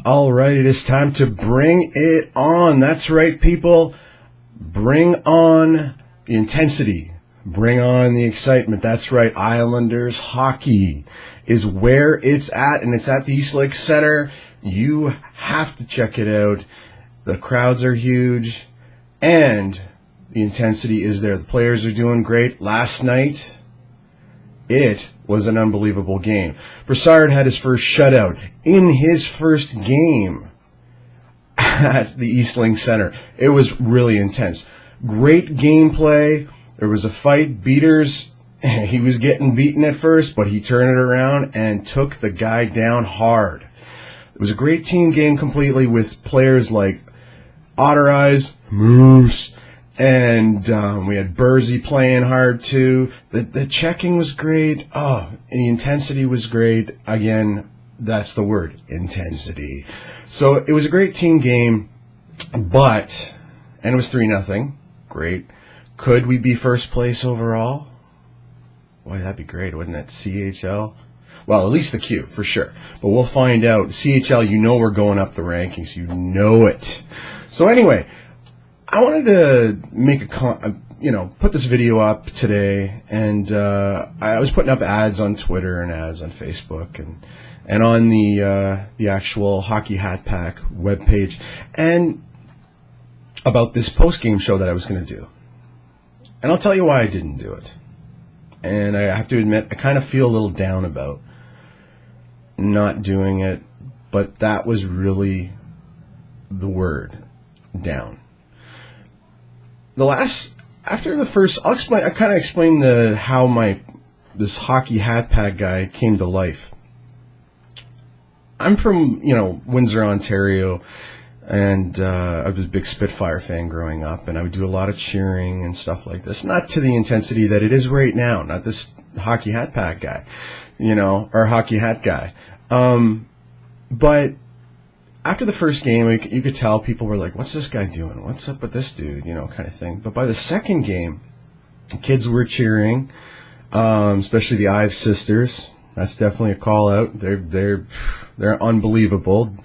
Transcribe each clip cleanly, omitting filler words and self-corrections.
All right, it is time to bring it on. That's right, people. Bring on the intensity. Bring on the excitement. That's right. Islanders hockey is where it's at, and it's at the East Lake Center. You have to check it out. The crowds are huge, and the intensity is there. The players are doing great. Last night, it was an unbelievable game. Brassard had his first shutout in his first game at the East Link Center. It was really intense. Great gameplay. There was a fight. Beaters, he was getting beaten at first, but he turned it around and took the guy down hard. It was a great team game completely with players like Otter Eyes, Moose, and we had Bursey playing hard too. The checking was great. Oh, and the intensity was great. Again, that's the word, intensity. So it was a great team game, and it was 3-0. Great. Could we be first place overall? Boy, that'd be great, wouldn't it? CHL? Well, at least the Q, for sure. But we'll find out. CHL, you know we're going up the rankings. You know it. So anyway, I wanted to make put this video up today, and I was putting up ads on Twitter and ads on Facebook and on the actual Hockey Hat Pack webpage, and about this post-game show that I was going to do. And I'll tell you why I didn't do it. And I have to admit, I kind of feel a little down about not doing it, but that was really the word, down. After the first, I'll kind of explain how this Hockey Hat Pack guy came to life. I'm from, Windsor, Ontario, and I was a big Spitfire fan growing up, and I would do a lot of cheering and stuff like this. Not to the intensity that it is right now, not this Hockey Hat Pack guy, or Hockey Hat guy. But after the first game, you could tell people were like, what's this guy doing? What's up with this dude? Kind of thing. But by the second game, kids were cheering, especially the Ives sisters. That's definitely a call out. They're unbelievable.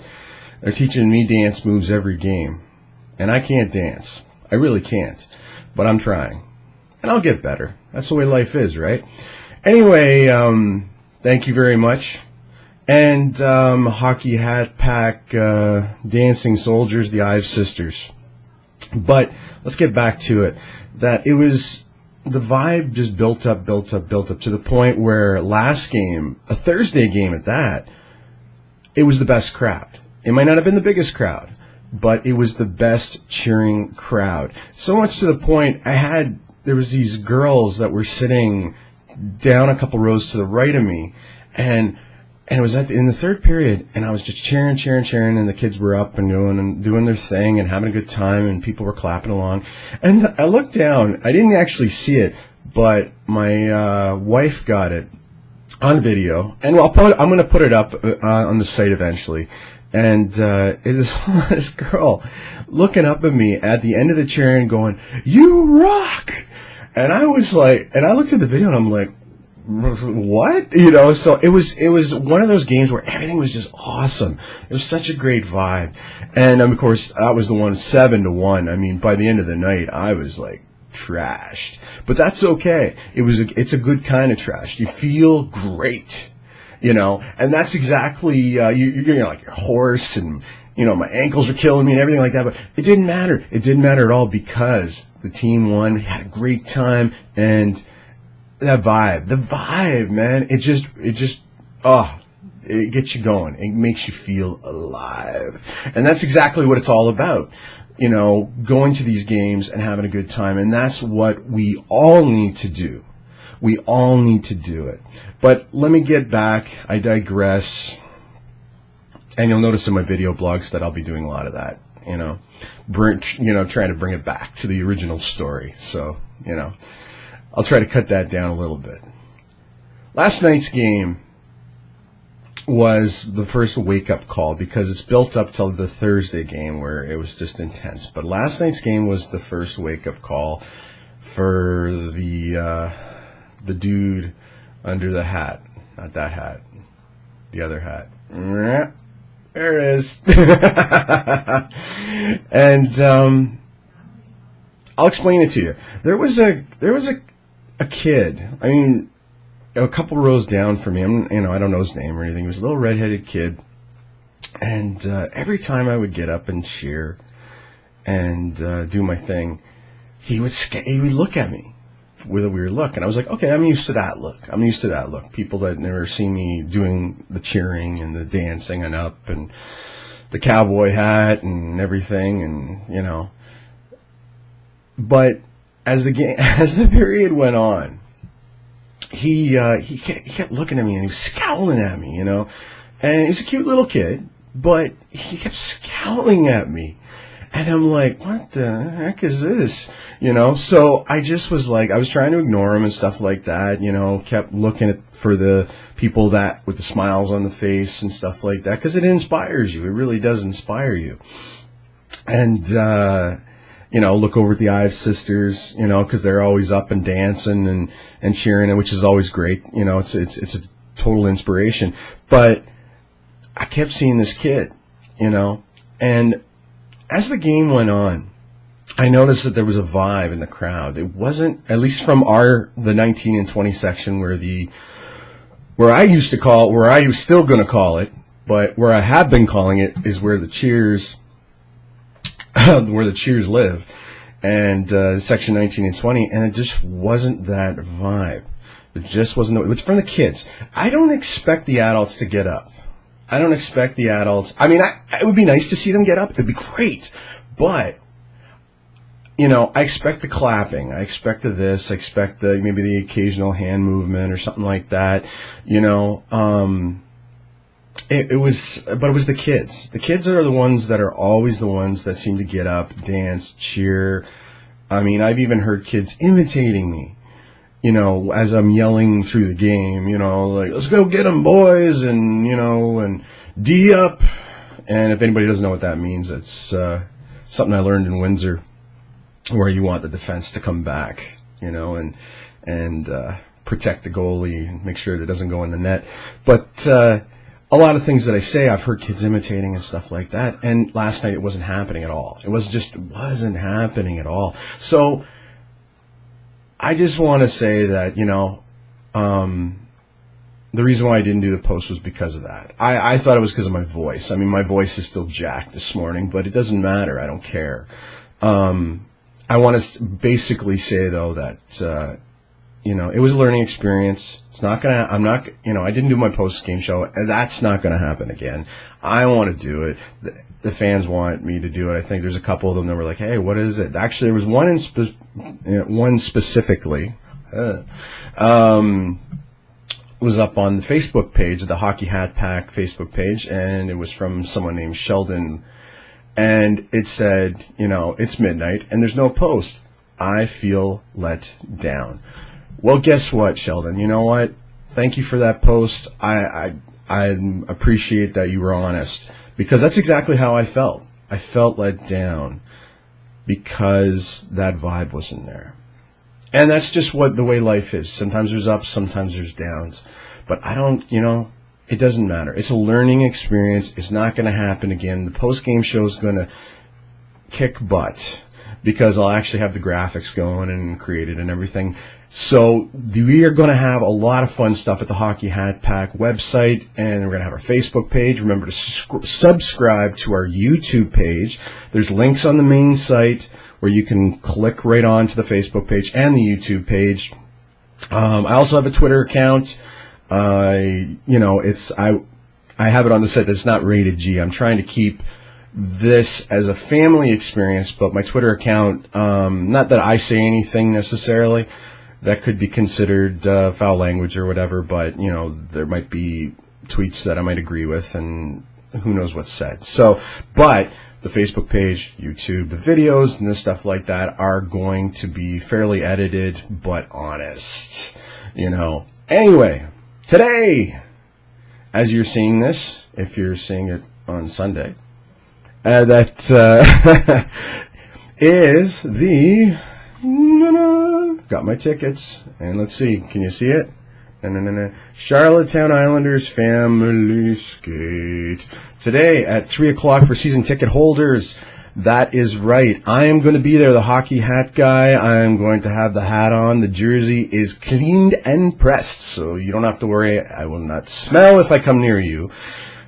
They're teaching me dance moves every game. And I can't dance. I really can't. But I'm trying. And I'll get better. That's the way life is, right? Anyway, thank you very much. And Hockey Hat Pack Dancing Soldiers, the Ives sisters. But let's get back to it. That it was, the vibe just built up to the point where last game, a Thursday game at that, it was the best crowd. It might not have been the biggest crowd, but it was the best cheering crowd. So much to the point, there was these girls that were sitting down a couple rows to the right of me, and it was in the third period, and I was just cheering, and the kids were up and doing their thing and having a good time, and people were clapping along. And I looked down. I didn't actually see it, but my wife got it on video, and I'm going to put it up on the site eventually. And it is this girl looking up at me at the end of the chair and going, "You rock!" And I was like, and I looked at the video and I'm like, what? So it was one of those games where everything was just awesome. It was such a great vibe. And of course, that was the one 7-1. I mean, by the end of the night, I was like trashed. But that's okay. It's a good kind of trash. You feel great. And that's exactly, you're like your horse, and, my ankles were killing me and everything like that, but it didn't matter. It didn't matter at all because the team won, had a great time, and that vibe, man, it gets you going. It makes you feel alive. And that's exactly what it's all about. Going to these games and having a good time. And that's what we all need to do. We all need to do it. But let me get back. I digress. And you'll notice in my video blogs that I'll be doing a lot of that, trying to bring it back to the original story. So, I'll try to cut that down a little bit. Last night's game was the first wake-up call because it's built up till the Thursday game where it was just intense. But last night's game was the first wake-up call for the dude under the hat. Not that hat. The other hat. There it is. And I'll explain it to you. There was a kid. I mean, a couple rows down from me. I don't know his name or anything. He was a little redheaded kid. And every time I would get up and cheer and do my thing, he would look at me with a weird look. And I was like, okay, I'm used to that look. People that never see me doing the cheering and the dancing and up and the cowboy hat and everything, and But as the period went on, he kept looking at me and he was scowling at me, and he was a cute little kid, but he kept scowling at me. And I'm like, what the heck is this? So I just was like, I was trying to ignore him and stuff like that, kept looking for the people that with the smiles on the face and stuff like that, because it inspires you. It really does inspire you. And, look over at the Ives sisters, because they're always up and dancing and cheering, which is always great. It's a total inspiration. But I kept seeing this kid, and as the game went on, I noticed that there was a vibe in the crowd. It wasn't, at least from the 19 and 20 section where I was still going to call it, but where I have been calling it is where the cheers live, and section 19 and 20, and it just wasn't that vibe. It just wasn't. It's from the kids. I don't expect the adults to get up. I don't expect the adults. I mean, it would be nice to see them get up. It'd be great. But, I expect the clapping. I expect this. I expect maybe the occasional hand movement or something like that. It was the kids. The kids are the ones that are always the ones that seem to get up, dance, cheer. I mean, I've even heard kids imitating me, as I'm yelling through the game, like, let's go get them, boys, and, and D up. And if anybody doesn't know what that means, it's something I learned in Windsor, where you want the defense to come back, and protect the goalie and make sure that it doesn't go in the net. But a lot of things that I say, I've heard kids imitating and stuff like that. And last night it wasn't happening at all. It wasn't happening at all. So I just want to say that, the reason why I didn't do the post was because of that. I thought it was because of my voice. I mean, my voice is still jacked this morning, but it doesn't matter. I don't care. I want to basically say, though, that, it was a learning experience. I didn't do my post-game show, and that's not going to happen again. I want to do it. The fans want me to do it. I think there's a couple of them that were like, hey, what is it? Actually, there was one specifically, was up on the Facebook page, the Hockey Hat Pack Facebook page, and it was from someone named Sheldon, and it said, it's midnight, and there's no post. I feel let down. Well, guess what, Sheldon? You know what? Thank you for that post. I appreciate that you were honest, because that's exactly how I felt. I felt let down because that vibe wasn't there. And that's just the way life is. Sometimes there's ups, sometimes there's downs. But it doesn't matter. It's a learning experience. It's not going to happen again. The post-game show is going to kick butt, because I'll actually have the graphics going and created and everything. So we are going to have a lot of fun stuff at the Hockey Hat Pack website, and we're going to have our Facebook page. Remember to subscribe to our YouTube page. There's links on the main site where you can click right on to the Facebook page and the YouTube page. I also have a Twitter account. I have it on the site that's not rated G. I'm trying to keep this as a family experience, but my Twitter account, not that I say anything necessarily that could be considered foul language or whatever, but there might be tweets that I might agree with, and who knows what's said. So, but the Facebook page, YouTube, the videos and this stuff like that are going to be fairly edited, but honest, Anyway, today, as you're seeing this, if you're seeing it on Sunday, that is the... Got my tickets, and let's see, can you see it? Charlottetown Islanders Family Skate. Today at 3 o'clock for season ticket holders. That is right. I am going to be there, the hockey hat guy. I am going to have the hat on. The jersey is cleaned and pressed, so you don't have to worry. I will not smell if I come near you,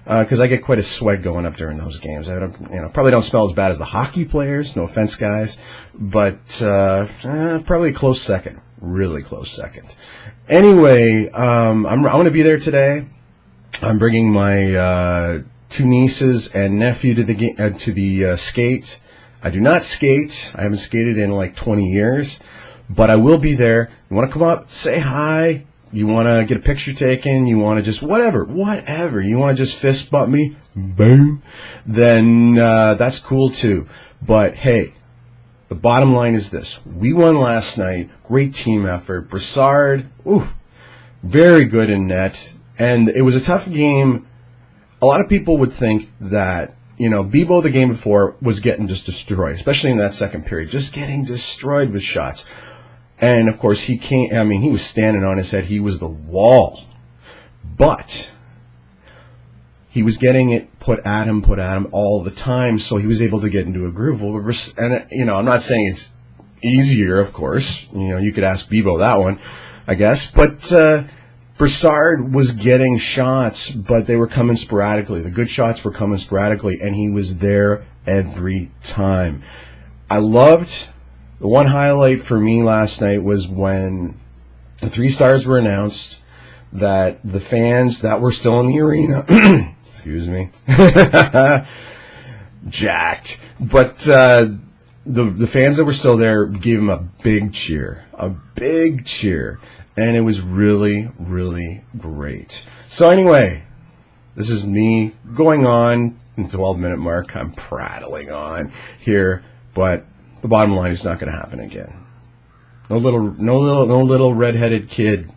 because I get quite a sweat going up during those games. I don't, probably don't smell as bad as the hockey players. No offense, guys, but probably a close second. Really close second. Anyway, I'm going to be there today. I'm bringing my 2 nieces and nephew to the skate. I do not skate. I haven't skated in like 20 years, but I will be there. You want to come up, say hi. You want to get a picture taken. You want to just whatever. You want to just fist bump me, boom. Then that's cool too. But hey, the bottom line is this: we won last night. Great team effort. Brassard, very good in net, and it was a tough game. A lot of people would think that, Bibo the game before was getting just destroyed, especially in that second period, just getting destroyed with shots. And, of course, he was standing on his head. He was the wall. But he was getting it put at him all the time, so he was able to get into a groove. And, I'm not saying it's easier, of course. You could ask Bibo that one, I guess. But Brassard was getting shots, but they were coming sporadically. The good shots were coming sporadically, and he was there every time. I loved the one highlight for me last night was when the 3 stars were announced, that the fans that were still in the arena, excuse me, jacked, but the fans that were still there gave him a big cheer. And it was really, really great. So anyway, this is me going on the 12-minute mark. I'm prattling on here, but the bottom line is not going to happen again. No little redheaded kid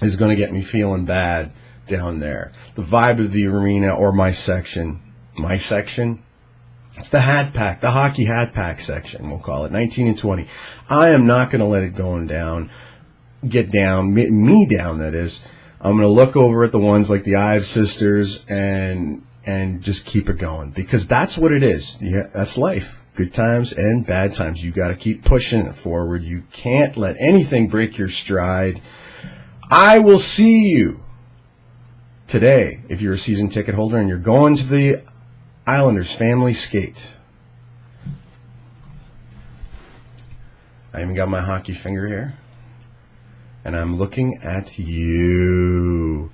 is going to get me feeling bad down there. The vibe of the arena or my section, it's the hat pack, the hockey hat pack section, we'll call it, 19 and 20. I am not going to let it get down, me down, that is. I'm going to look over at the ones like the Ives sisters and just keep it going, because that's what it is. Yeah, that's life. Good times and bad times. You got to keep pushing it forward. You can't let anything break your stride. I will see you today if you're a season ticket holder and you're going to the Islanders Family Skate. I even got my hockey finger here. And I'm looking at you.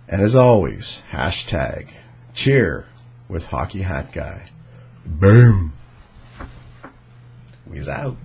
And as always, #cheer with Hockey Hat Guy. Boom. We's out.